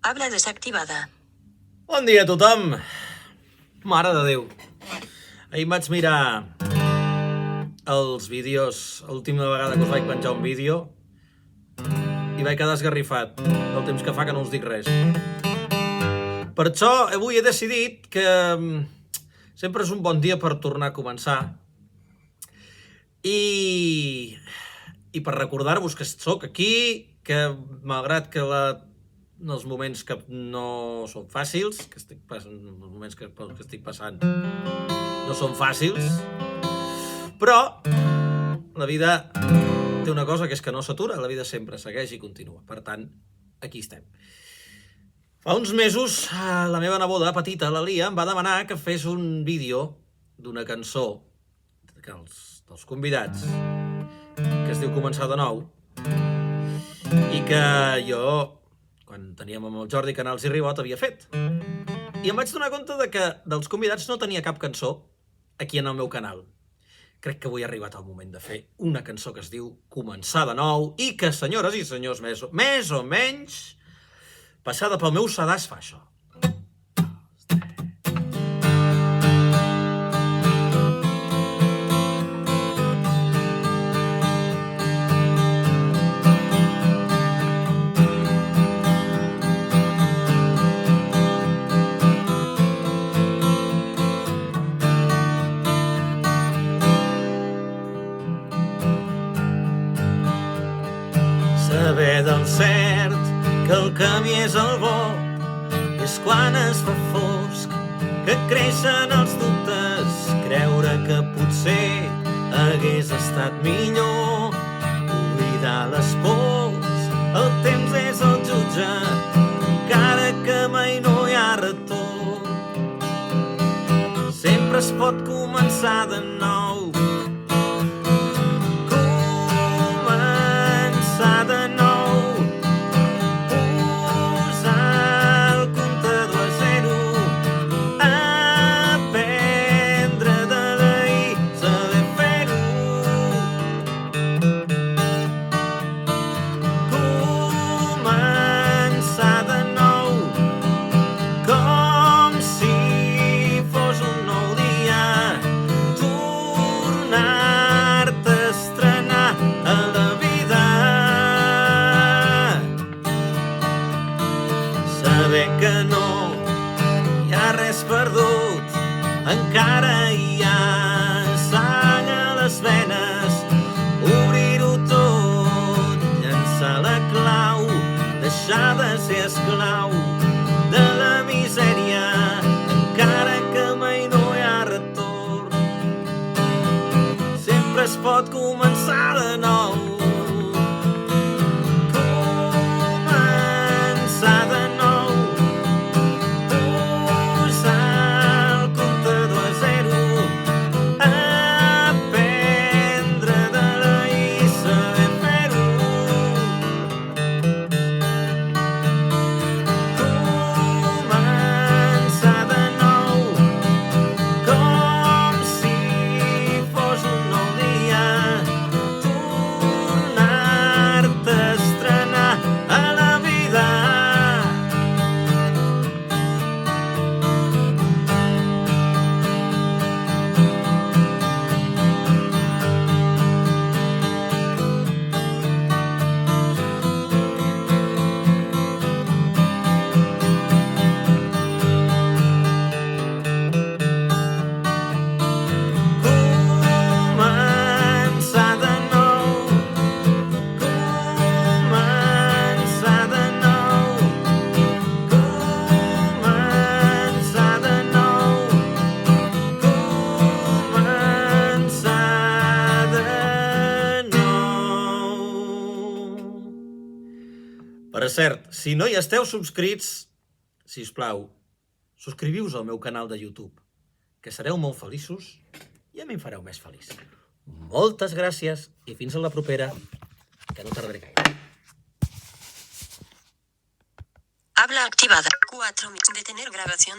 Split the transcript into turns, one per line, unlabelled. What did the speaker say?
Habla desactivada.
Bon dia a tothom! Mare de Déu! Ahir em vaig mirar els vídeos, l'última vegada que us vaig penjar un vídeo, i vaig quedar esgarrifat del temps que fa que no us dic res. Per això avui he decidit que sempre és un bon dia per tornar a començar i per recordar-vos que sóc aquí, que malgrat que els moments que no són fàcils, els moments que estic passant no són fàcils, però la vida té una cosa que és que no s'atura, la vida sempre segueix i continua. Per tant, aquí estem. Fa uns mesos, la meva neboda petita, la Lia, em va demanar que fes un vídeo d'una cançó dels convidats que es diu Començar de nou i que jo, quan teníem amb el Jordi Canals i Ribot, havia fet. I em vaig donar compte que dels convidats no tenia cap cançó aquí en el meu canal. Crec que avui ha arribat el moment de fer una cançó que es diu Començar de nou i que, senyores i senyors, més o menys, passada pel meu sedàs fa això. Saber del cert que el camí és el bo és quan es fa fosc, que creixen els dubtes, creure que potser hagués estat millor, oblidar les pors, el temps és el jutge, encara que mai no hi ha retorn. Sempre es pot començar de nou. Saber que no hi ha res perdut, encara hi ha sang a les venes, obrir-ho tot, llançar la clau, deixar de ser esclau de la misèria, encara que mai no hi ha retorn. Sempre es pot començar de nou. Per cert, si no hi esteu subscrits, sisplau, subscriviu-vos al meu canal de YouTube, que sereu molt feliços i a mi em fareu més feliç. Moltes gràcies i fins a la propera, que no tardaré gaire.
Habla activada. 4 detener grabación de